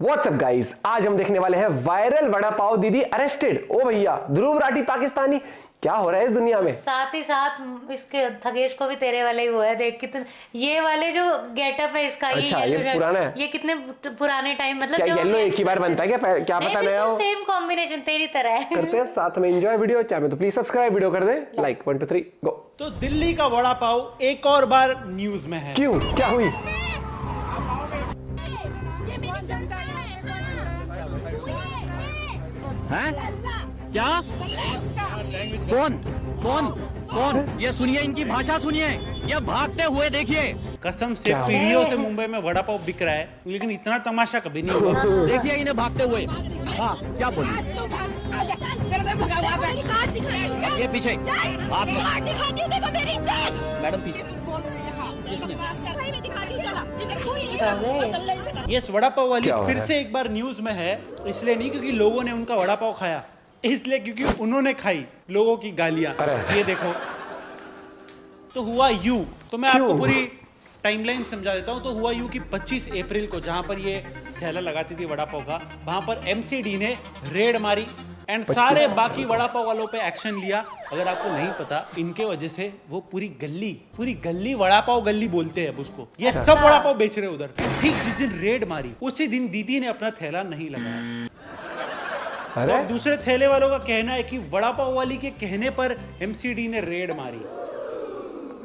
WhatsApp guys, आज हम देखने वाले हैं वायरल वड़ा पाव दीदी अरेस्टेड। ओ भैया, ध्रुव राठी पाकिस्तानी, क्या हो रहा है इस दुनिया में। साथ ही साथ इसके थगेश को भी तेरे वाले ही हुआ है। देख कितने ये वाले जो गेटअप है इसका, अच्छा, ये पुराना है। ये कितने पुराने टाइम, मतलब क्या येलो एक ही बार बनता है क्या पता नया हो। सेम कॉम्बिनेशन तेरी तरह है। करते हैं साथ में एंजॉय वीडियो। चाहे तो प्लीज सब्सक्राइब, वीडियो कर दे लाइक। 1 2 3 गो। तो दिल्ली का वड़ा पाव एक और बार न्यूज में है। क्यों, क्या हुई। हैं? क्या? कौन कौन कौन? ये सुनिए, इनकी भाषा सुनिए, ये भागते हुए देखिए। कसम से पीढ़ियों से मुंबई में वड़ा पाव बिक रहा है, लेकिन इतना तमाशा कभी नहीं हुआ। देखिए इन्हें भागते हुए। हाँ, क्या बोलिए? ये पीछे आप मैडम पीछे। ये वड़ा पाव वाली क्या हो फिर रहा है? से एक बार न्यूज में है, इसलिए नहीं क्योंकि लोगों ने उनका वड़ा पाव खाया, इसलिए क्योंकि उन्होंने खाई लोगों की गालियां। अरे। ये देखो, तो हुआ यूं, तो मैं आपको क्यों? पूरी टाइमलाइन समझा देता हूं। तो हुआ यूं कि 25 अप्रैल को जहां पर ये थैला लगाती थी वड़ा पाव का, वहां पर एमसीडी ने रेड मारी एंड सारे बाकी वड़ा पाव वालों पे एक्शन लिया। अगर आपको नहीं पता, इनके वजह से वो पूरी गली वड़ा पाव गली बोलते हैं उसको, ये सब वड़ा पाव बेच रहे हैं उधर। ठीक जिस दिन रेड मारी उसी दिन दीदी ने अपना थैला नहीं लगाया। अरे और दूसरे थैले वालों का कहना है कि वड़ा पाव वाली के कहने पर एमसीडी ने रेड मारी।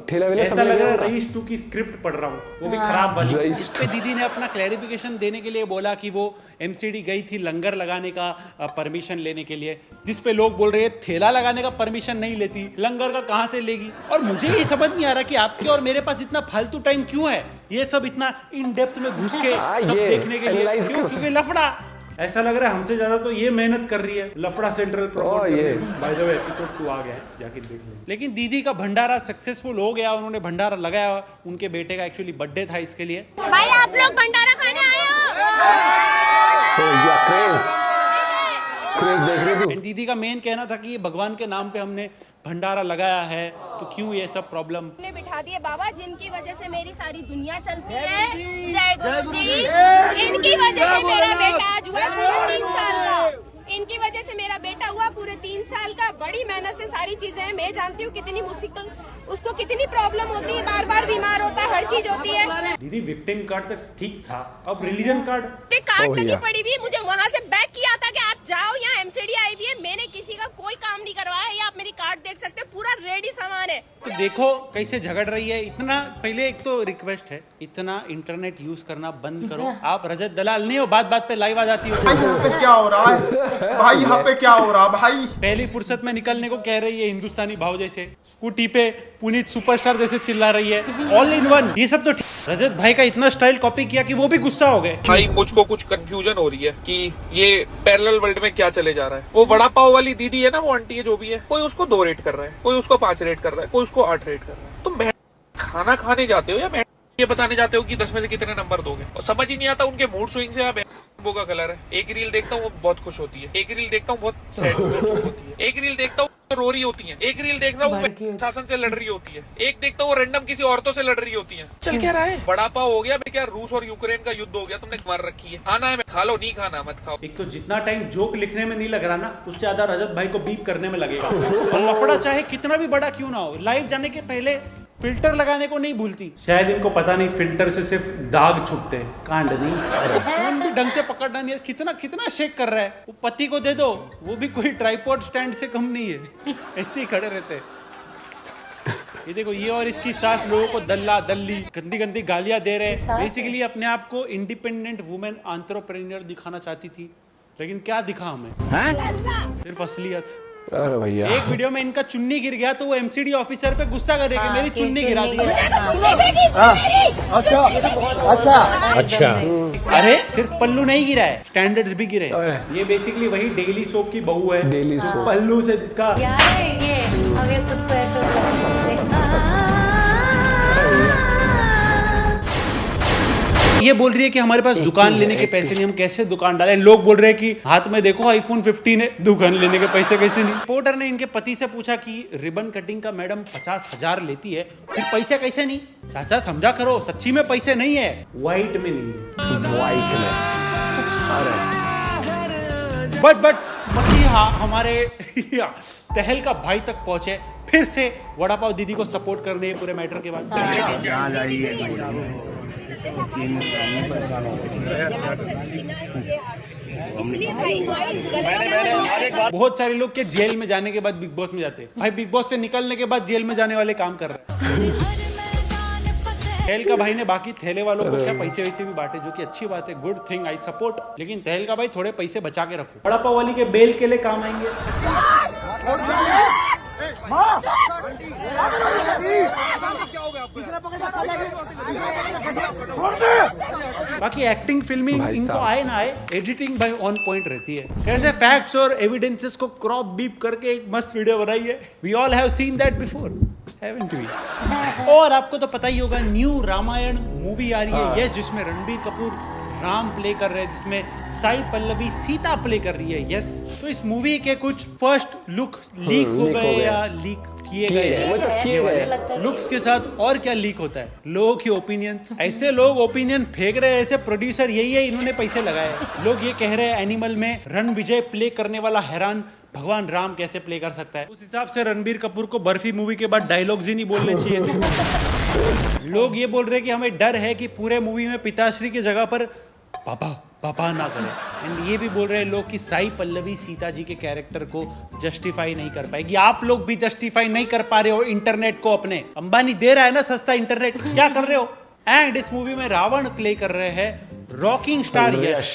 ठेला वेला ऐसा लग रहा है रईस 2 की स्क्रिप्ट पढ़ रहा हूँ, वो भी खराब वाली। रईस इस पे दीदी ने अपना क्लैरिफिकेशन देने के लिए बोला कि वो एमसीडी गई थी लंगर लगाने का परमिशन लेने के लिए, जिस पे लोग बोल रहे हैं ठेला लगाने का परमिशन नहीं लेती, लंगर का कहाँ से लेगी। और मुझे ये समझ नहीं आ रहा कि आपके और मेरे पास इतना फालतू टाइम क्यों है, ये सब इतना इन डेप्थ में घुस के सब ये देखने के लिए analyze क्यों? करो। क्योंकि लफड़ा ऐसा लग रहा है हमसे ज्यादा तो ये मेहनत कर रही है लफड़ा सेंट्रल प्रमोट करने में। बाय द वे एपिसोड 2 आ गया है, जाके देख लें। लेकिन दीदी का भंडारा सक्सेसफुल हो गया, उन्होंने भंडारा लगाया। उनके बेटे का एक्चुअली बर्थडे था, इसके लिए। भाई आप लोग भंडारा खाने आए हो? या क्रेज देख रहे तू। एंड दीदी का मेन कहना था कि ये भगवान के नाम पे हमने भंडारा लगाया है, तो क्यों ये सब प्रॉब्लम। ने बिठा दिए बाबा जिनकी वजह से मेरी सारी दुनिया चलती है। जय गुरु जी। इनकी वजह से मेरा बेटा आज हुआ पूरे 3 साल का। इनकी वजह से मेरा बेटा हुआ पूरे 3 साल का। बड़ी मेहनत से सारी चीजें हैं। मैं जानती हूँ कितनी मुश्किल, उसको कितनी प्रॉब्लम होती है, बार बार बीमार होता है, हर चीज होती है। दीदी विक्टिम कार्ड तक ठीक था, अब रिलीजन कार्ड कार्ड Oh, लगी yeah. पड़ी हुई, मुझे वहाँ से बैक किया था कि आप जाओ, यहाँ एमसीडी आई हुई है। मैंने किसी का कोई काम नहीं करवाया। ये आप मेरी कार्ड देख सकते हैं, पूरा रेडी सामान है। तो देखो कैसे झगड़ रही है। इतना पहले एक तो रिक्वेस्ट है, इतना इंटरनेट यूज करना बंद करो। आप रजत दलाल नहीं हो, बात बात पे लाइव आ जाती हो। भाई यहाँ पे क्या हो रहा है भाई, यहाँ पे क्या हो रहा भाई। पहली फुर्सत में निकलने को कह रही है हिंदुस्तानी भाव जैसे, स्कूटी पे पुनीत सुपरस्टार जैसे चिल्ला रही है, ऑल इन वन। ये सब तो ठीक। रजत भाई का इतना स्टाइल कॉपी किया कि वो भी गुस्सा हो गए। भाई मुझको कुछ कंफ्यूजन हो रही है कि ये पैरेलल वर्ल्ड में क्या चले जा रहा है। वो वड़ा पाव वाली दीदी है ना, वो आंटी है जो भी है, कोई उसको 2 रेट कर रहा है, कोई उसको 5 रेट कर रहा है, कोई उसको 8 रेट कर रहा है। तुम खाना खाने जाते हो या ये बताने जाते हो कि 10 में से कितने नंबर दोगे, और समझ ही नहीं आता उनके मूड स्विंग से। आप वो का कलर है, एक रील देखता हूँ वो बहुत खुश होती है, एक रील देखता हूँ बहुत सैड होती है, एक रील देखता हूँ रो रही होती है, एक रील देख रहा हूँ शासन से लड़ रही होती है, एक देखता हूँ रैंडम किसी औरतों से लड़ रही होती है। चल क्या रहा है, वड़ा पाव हो गया क्या, रूस और यूक्रेन का युद्ध हो गया, तुमने मार रखी है, खाना है खा लो, नहीं खाना मत खाओ। एक तो जितना टाइम जोक लिखने में नहीं लग रहा ना, उससे ज्यादा रजत भाई को बीप करने में लगेगा। और लफड़ा चाहे कितना भी बड़ा क्यों ना हो, लाइव जाने के पहले फिल्टर लगाने को नहीं भूलती। शायद इनको पता नहीं फिल्टर से सिर्फ दाग छुपते हैं, कांड नहीं। फोन भी ढंग से पकड़ना नहीं है। कितना शेक कर रहा है। वो पति को दे दो, वो भी कोई ट्राइपॉड स्टैंड से कम नहीं है, ऐसे ही खड़े रहते हैं। ये देखो, ये और इसकी सास लोगों को दल्ला दल्ली गंदी गंदी गालियां दे रहे हैं। बेसिकली अपने आप को इंडिपेंडेंट वुमेन एंटरप्रेन्योर दिखाना चाहती थी, लेकिन क्या दिखा हमें, सिर्फ असलियत। अरे भैया, एक वीडियो में इनका चुन्नी गिर गया तो वो एमसीडी ऑफिसर पे गुस्सा करे कि मेरी चुन्नी गिरा दी। अच्छा। अरे सिर्फ पल्लू नहीं गिरा है, स्टैंडर्ड्स भी गिरे। अरे। ये बेसिकली वही डेली सोप की बहू है, डेली जो सोप। पल्लू से जिसका यार ये अब ये खुद को ऐसे ये बोल रही है कि हमारे पास दुकान लेने के पैसे नहीं, हम कैसे दुकान डालें। लोग बोल रहे हैं कि हाथ में देखो आईफोन 15 है, दुकान लेने के पैसे कैसे नहीं। रिपोर्टर ने इनके पति से पूछा कि रिबन कटिंग का मैडम 50,000 लेती है, फिर पैसे कैसे नहीं। चाचा समझा करो, सच्ची में पैसे नहीं है, व्हाइट में नहीं है। व्हाइट में बट मसीहा हमारे तहल का भाई तक पहुंचे फिर से वड़ा पाव दीदी को सपोर्ट करने पूरे मैटर के बाद। बहुत सारे लोग के जेल में जाने के बाद बिग बॉस में जाते हैं। भाई बिग बॉस से निकलने के बाद जेल में जाने वाले काम कर रहे हैं। तहल का भाई ने बाकी थैले वालों को क्या पैसे वैसे भी बांटे, जो कि अच्छी बात है, गुड थिंग, आई सपोर्ट। लेकिन तहल का भाई थोड़े पैसे बचा के रखो, वड़ा पाव वाली के बेल के लिए काम आएंगे। बाकी एक्टिंग फिल्मिंग इनको आए ना आए, एडिटिंग भाई ऑन पॉइंट रहती है। कैसे फैक्ट्स और एविडेंसेस को क्रॉप बीप करके एक मस्त वीडियो बनाई है। We all have seen that before, haven't we? और आपको तो पता ही होगा न्यू रामायण मूवी आ रही है, यस, जिसमें रणबीर कपूर राम प्ले कर रहे हैं, जिसमें साई पल्लवी सीता प्ले कर रही है, यस। तो इस मूवी के कुछ फर्स्ट लुक लीक हो गए या लीक किए गए। लुक्स के साथ और क्या लीक होता है? लोगों की ओपिनियंस। ऐसे लोग ओपिनियन फेंक रहे हैं, ऐसे प्रोड्यूसर यही है, इन्होंने पैसे लगाए। लोग ये कह रहे हैं एनिमल में रणविजय प्ले करने वाला हैरान भगवान राम कैसे प्ले कर सकता है। उस हिसाब से रणबीर कपूर को बर्फी मूवी के बाद डायलॉग्स ही नहीं बोलने चाहिए थे। लोग ये बोल रहे हैं कि हमें डर है कि पूरे मूवी में पिताश्री की जगह पर पापा पापा ना करें। एंड ये भी बोल रहे हैं लोग कि साई पल्लवी सीता जी के कैरेक्टर को जस्टिफाई नहीं कर पाएगी। आप लोग भी जस्टिफाई नहीं कर पा रहे हो इंटरनेट को अपने। अंबानी दे रहा है ना सस्ता इंटरनेट, क्या कर रहे हो? एंड इस मूवी में रावण प्ले कर रहे हैं रॉकिंग स्टार यश।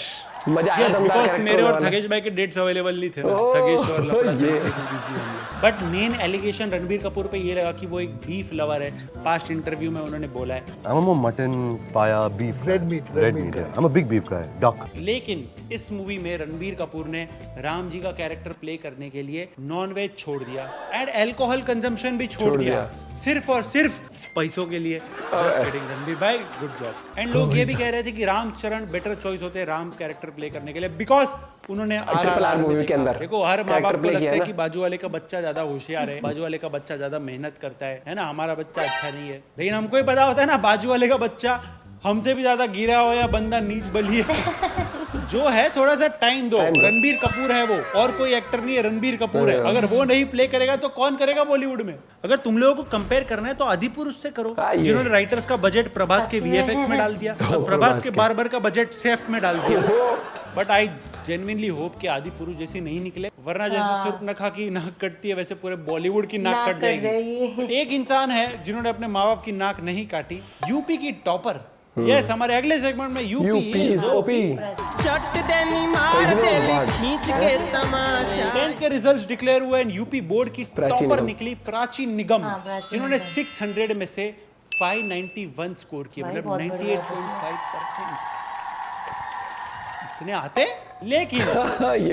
मजा आया, बिकॉज मेरे और थगेश भाई के डेट्स अवेलेबल नहीं थे ना, थगेश और लफड़ा से बिजी होंगे। But main allegation Ranbir Kapoor पे ये लगा कि वो एक बीफ लवर है। पास्ट इंटरव्यू में उन्होंने बोला है I'm a mutton, paya, beef. Red meat. I'm a big beef guy. Duck. लेकिन इस मूवी में रणबीर कपूर ने राम जी का कैरेक्टर प्ले करने के लिए नॉन वेज छोड़ दिया एंड अल्कोहल कंजम्पशन भी छोड़ दिया, सिर्फ और सिर्फ पैसों के लिए। रणबीर भाई गुड जॉब। एंड लोग ये भी कह रहे थे कि रामचरण बेटर चॉइस होते हैं राम कैरेक्टर प्ले करने के लिए, बिकॉज उन्होंने RRR मूवी के अंदर देखो हर माँ बाप को लगता है कि बाजू वाले का बच्चा ज्यादा होशियार है, बाजू वाले का बच्चा ज्यादा मेहनत करता है ना, हमारा बच्चा अच्छा नहीं है। लेकिन हमको ही पता होता है ना बाजू वाले का बच्चा हमसे भी ज्यादा गिरा हो या बंदा नीच बली है। जो है थोड़ा सा टाइम दो। रणबीर कपूर है वो, और कोई एक्टर नहीं है, रणबीर कपूर है। अगर वो नहीं प्ले करेगा तो कौन करेगा बॉलीवुड में? अगर तुम लोगों को कंपेयर करना है तो आदिपुरुष से करो, जिन्होंने राइटर्स का बजट प्रभास के VFX में डाल दिया, प्रभास के बार्बर का बजट सेफ में डाल दिया। बट आई जेन्युइनली होप कि आदिपुरुष जैसी नहीं निकले, वरना जैसे सुर्पनखा की नाक कटती है वैसे पूरे बॉलीवुड की नाक कट जाएगी। एक इंसान है जिन्होंने अपने माँ बाप की नाक नहीं काटी, यूपी की टॉपर। यस, हमारे अगले सेगमेंट में यूपी इज ओपी। 10th के रिजल्ट्स डिक्लेयर हुए एंड यूपी बोर्ड की टॉपर निकली प्राची निगम, जिन्होंने 600 में से 591 स्कोर किए, मतलब 98.5%। इतने आते, लेकिन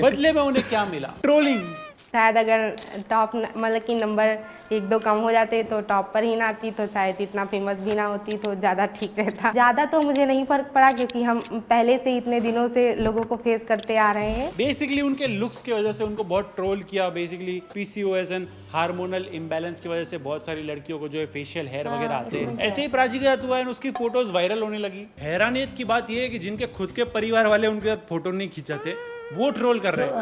बदले में उन्हें क्या मिला? ट्रोलिंग। शायद अगर टॉप मतलब कि नंबर 1-2 कम हो जाते तो टॉप पर ही ना आती तो शायद इतना फेमस भी ना होती, तो ज़्यादा ठीक रहता। ज़्यादा तो मुझे नहीं फर्क पड़ा क्योंकि हम पहले से इतने दिनों से लोगों को फेस करते आ रहे हैं। बेसिकली उनके लुक्स की वजह से उनको बहुत ट्रोल किया। Basically PCOS and hormonal imbalance की वजह से बहुत सारी लड़कियों को जो है फेशियल हेयर वगैरह आते हैं। ऐसे ही प्राची के साथ हुआ है, उसकी फोटोज वायरल होने लगी। हैरानियत की बात यह है कि जिनके खुद के परिवार वाले उनके साथ फोटो नहीं खिंचाते, वो ट्रोल कर रहे हैं।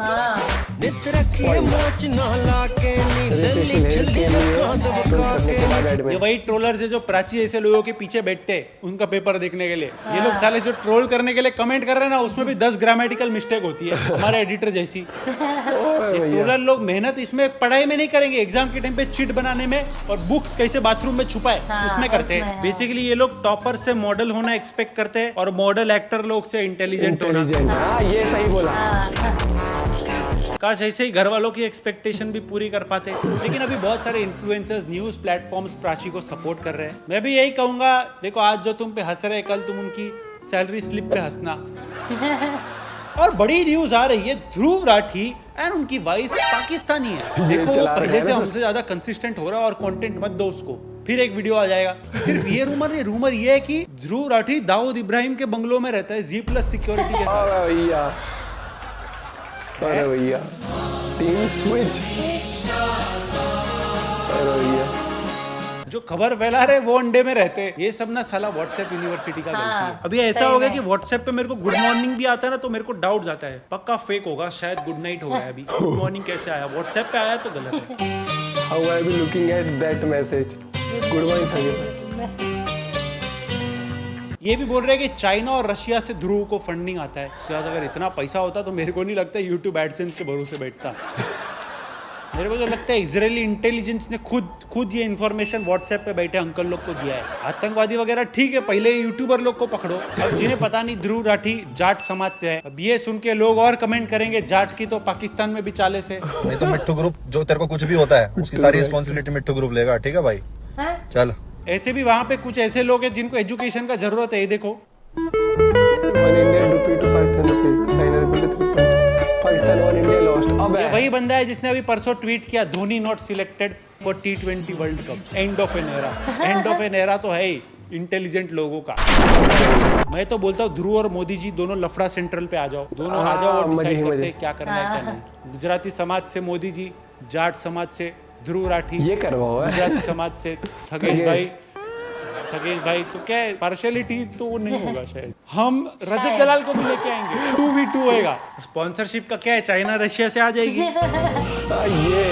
ये वही ट्रोलर्स है जो प्राची ऐसे लोगों के पीछे बैठते हैं उनका पेपर देखने के लिए। ये लोग साले जो ट्रोल करने के लिए कमेंट कर रहे हैं ना, उसमें भी 10 ग्रामेटिकल मिस्टेक होती है, हमारे एडिटर जैसी। ये ट्रोलर लोग मेहनत इसमें पढ़ाई में नहीं करेंगे, एग्जाम के टाइम पे चिट बनाने में और बुक्स कैसे बाथरूम में छुपाए उसमें करते हैं। बेसिकली ये लोग टॉपर से मॉडल होना एक्सपेक्ट करते हैं और मॉडल एक्टर लोग से इंटेलिजेंट होना। ये सही बोला। काश ऐसे ही घर वालों की एक्सपेक्टेशन भी पूरी कर पाते। लेकिन अभी बहुत सारे इन्फ्लुएंसर्स, न्यूज प्लेटफॉर्म्स प्राची को सपोर्ट कर रहे हैं। मैं भी यही कहूंगा, देखो आज जो तुम पे हंस रहे, कल तुम उनकी सैलरी स्लिप पे हंसना। और बड़ी न्यूज आ रही है, ध्रुव राठी एंड उनकी वाइफ पाकिस्तानी है। देखो वो पहले से हमसे ज्यादा कंसिस्टेंट हो रहा है और कंटेंट मत दो उसको, फिर एक वीडियो आ जाएगा। सिर्फ ये रूमर नहीं, रूमर ये है कि ध्रुव राठी दाऊद इब्राहिम के बंगलों में रहता है G+ सिक्योरिटी के साथ। अरे भैया टीम स्विच। अरे भैया जो खबर फैला रहे वो अंडे में रहते हैं। ये सब ना साला व्हाट्सएप यूनिवर्सिटी का गलती है। अभी ऐसा हो गया कि व्हाट्सएप पे मेरे को गुड मॉर्निंग भी आता है ना, तो मेरे को डाउट जाता है पक्का फेक होगा, शायद गुड नाइट हो गया। अभी गुड मॉर्निंग कैसे आया, व्हाट्सएप पे आया तो गलत है। How I be looking at that message? Good morning Thagेश। ये भी बोल रहे हैं कि चाइना और रशिया से ध्रुव को फंडिंग आता है। उसके बाद अगर इतना पैसा होता तो मेरे को नहीं लगता यूट्यूब एडसेंस के भरोसे बैठता। मेरे को तो लगता है इजरायली इंटेलिजेंस ने खुद ये इन्फॉर्मेशन व्हाट्सएप पे बैठे अंकल लोग को दिया है। आतंकवादी वगैरह ठीक है, पहले यूट्यूबर लोग को पकड़ो। अब जिन्हें पता नहीं ध्रुव राठी जाट समाज से है, अब ये सुन के लोग और कमेंट करेंगे जाट की तो पाकिस्तान में भी चाले से। नहीं तो मिट्टू ग्रुप, जो तेरे को कुछ भी होता है उसकी सारी रिस्पॉन्सिबिलिटी मिट्टू ग्रुप लेगा, ठीक है भाई? चल। ऐसे भी वहाँ पे कुछ ऐसे लोग हैं जिनको एजुकेशन का जरूरत है। ये देखो ये वही बंदा है जिसने अभी परसों ट्वीट किया Dhoni not selected for T20 world cup, end of an era. End of an era तो है ही इंटेलिजेंट लोगों का। मैं तो बोलता हूँ ध्रुव और मोदी जी दोनों लफड़ा सेंट्रल पे आ जाओ, दोनों आ जाओ और डिसाइड करते हैं क्या करना है क्या नहीं। गुजराती समाज से मोदी जी, जाट समाज से ध्रुव राठी, ये करवाओ। गुजराती समाज से थगेश भाई तो क्या है, पार्शियलिटी तो नहीं होगा शायद। हम रजत दलाल को भी लेके आएंगे, 2v2 होएगा। स्पॉन्सरशिप का क्या है, चाइना रशिया से आ जाएगी। ये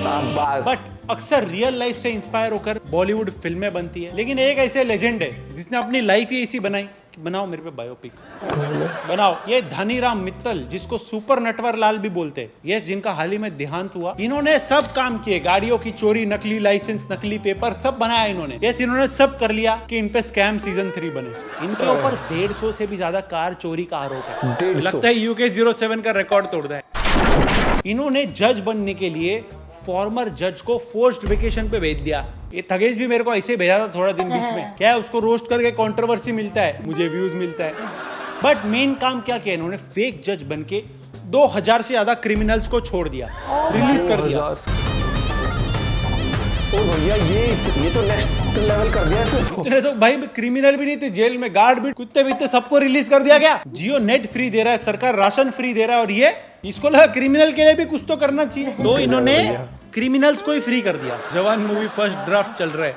शाबाश। बट अक्सर रियल लाइफ से इंस्पायर होकर बॉलीवुड फिल्में बनती है, लेकिन एक ऐसे लेजेंड है जिसने अपनी लाइफ ही ऐसी बनाई कि बनाओ मेरे पे बायोपिक बनाओ। ये धनीराम मित्तल, जिसको सुपर नटवर लाल भी बोलते हैं, ये जिनका हाल ही में देहांत हुआ। इन्होंने सब काम किए, गाड़ियों की चोरी, नकली लाइसेंस, नकली पेपर सब बनाया इन्होंने। यस, इन्होंने सब कर लिया कि इन पे स्कैम सीजन 3 बने। इनके ऊपर 150 से भी ज्यादा कार चोरी का आरोप है। लगता है UK 07 का रिकॉर्ड तोड़ दे। इन्होंने जज बनने के लिए फॉर्मर जज को फोर्स्ड वेकेशन पे भेज दिया। ये थगेश भी मेरे को ऐसे भेजा था थोड़ा दिन बीच में। क्या है, उसको रोस्ट करके कंट्रोवर्सी मिलता है, मुझे व्यूज मिलता है। बट मेन काम क्या किया इन्होंने, फेक जज बनके 2000 से ज्यादा क्रिमिनल्स को छोड़ दिया, रिलीज कर दिया। ओ भैया ये तो नेक्स्ट लेवल कर दिया इसने तो। इतने तो भाई क्रिमिनल भी नहीं थे, जेल में गार्ड भी, कुत्ते बीते सबको रिलीज कर दिया गया। जियो नेट फ्री दे रहा है, सरकार राशन फ्री दे रहा है, और ये इसको लगा क्रिमिनल के लिए भी कुछ तो करना चाहिए, तो इन्होंने क्रिमिनल्स को ही फ्री कर दिया। जवान मूवी फर्स्ट ड्राफ्ट चल रहा है।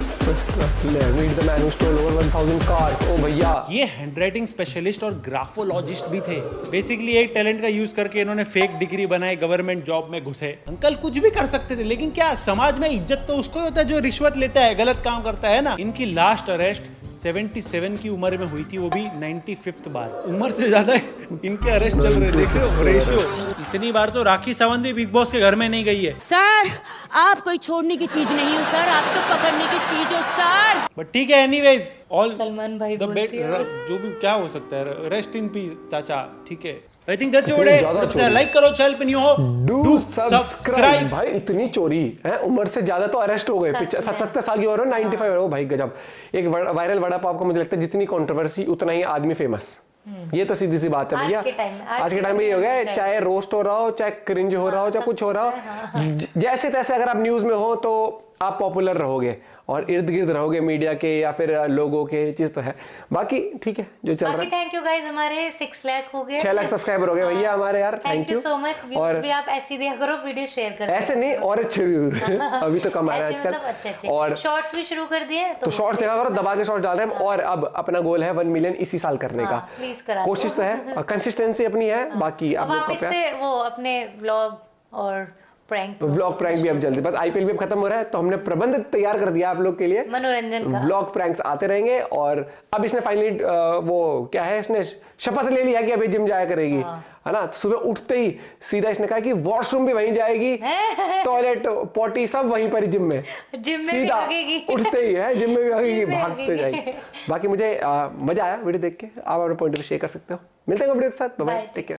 Meet the man who stole over 1000 cars. ओ भैया, ये हैंडराइटिंग स्पेशलिस्ट और ग्राफोलॉजिस्ट भी थे। बेसिकली एक टैलेंट का यूज करके इन्होंने फेक डिग्री बनाई, गवर्नमेंट जॉब में घुसे। अंकल कुछ भी कर सकते थे, लेकिन क्या समाज में इज्जत तो उसको होता है जो रिश्वत लेता है, गलत काम करता है ना। इनकी लास्ट अरेस्ट 77 की उम्र में हुई थी, वो भी 95th बार। उम्र से ज्यादा इनके अरेस्ट चल रहे, देख रहे हो रेशियो। इतनी बार तो राखी सावंत भी बिग बॉस के घर में नहीं गई है। सर आप कोई छोड़ने की चीज नहीं हो सर, आप तो पकड़ने की चीज हो सर। बट ठीक है, एनीवेज ऑल सलमान भाई द बोलती है। जो भी क्या हो सकता है, रेस्ट इन पीस चाचा। ठीक है, I think that's it. Like करो चैनल पे, न्यू हो डू सब्सक्राइब। भाई इतनी चोरी है, उम्र से ज्यादा तो अरेस्ट हो गए। 77 साल की हो 95 हो भाई, गजब। एक वायरल वड़ा पाव को मुझे लगता है जितनी कंट्रोवर्सी उतना ही आदमी फेमस। ये तो सीधी सी बात है भैया। आज के टाइम में ये हो गया है, चाहे रोस्ट हो रहा हो, चाहे क्रिंज हो रहा हो, चाहे कुछ हो रहा हो, जैसे तैसे अगर आप न्यूज में हो तो आप पॉपुलर रहोगे और इर्द गिर्द रहोगे मीडिया के या फिर लोगों के। चीज तो है, बाकी ठीक है जो चल रहा है। थैंक यू गाइस, हमारे 6 लाख हो गए, 6 लाख सब्सक्राइबर हो गए भैया हमारे यार। Thank you so much. Views भी आप ऐसे दिया करो, वीडियो शेयर करो। ऐसे नहीं, और अच्छे व्यूज अभी तो कम आ रहे हैं आजकल। अच्छे और शॉर्ट्स भी शुरू कर दिए, तो शॉर्ट्स देखा करो, दबा के शॉर्ट्स डाल रहे हैं। और अब अपना गोल है 1 मिलियन इसी साल करने का। प्लीज करा, कोशिश तो है, कंसिस्टेंसी अपनी है। बाकी आप लोग वापस से वो अपने व्लॉग और व्लॉग प्रैंक भी अब जल्दी, बस IPL भी अब खत्म हो रहा है तो हमने प्रबंध तैयार कर दिया आप लोग के लिए, मनोरंजन का। व्लॉग प्रैंक्स आते रहेंगे। और अब इसने फाइनली वो क्या है, इसने शपथ ले लिया कि अभी जिम जाया करेगी, है ना। तो सुबह उठते ही सीधा इसने कहा कि वॉशरूम भी वहीं जाएगी, टॉयलेट पोटी सब वहीं पर, जिम में सीधा उठते ही है, जिम में भी भागेगी, भागते जाएगी। बाकी मुझे मजा आया वीडियो देख के, आप अपने पॉइंट ऑफ व्यू शेयर कर सकते हो। मिलते हैं वीडियो के साथ, बाय बाय, टेक केयर।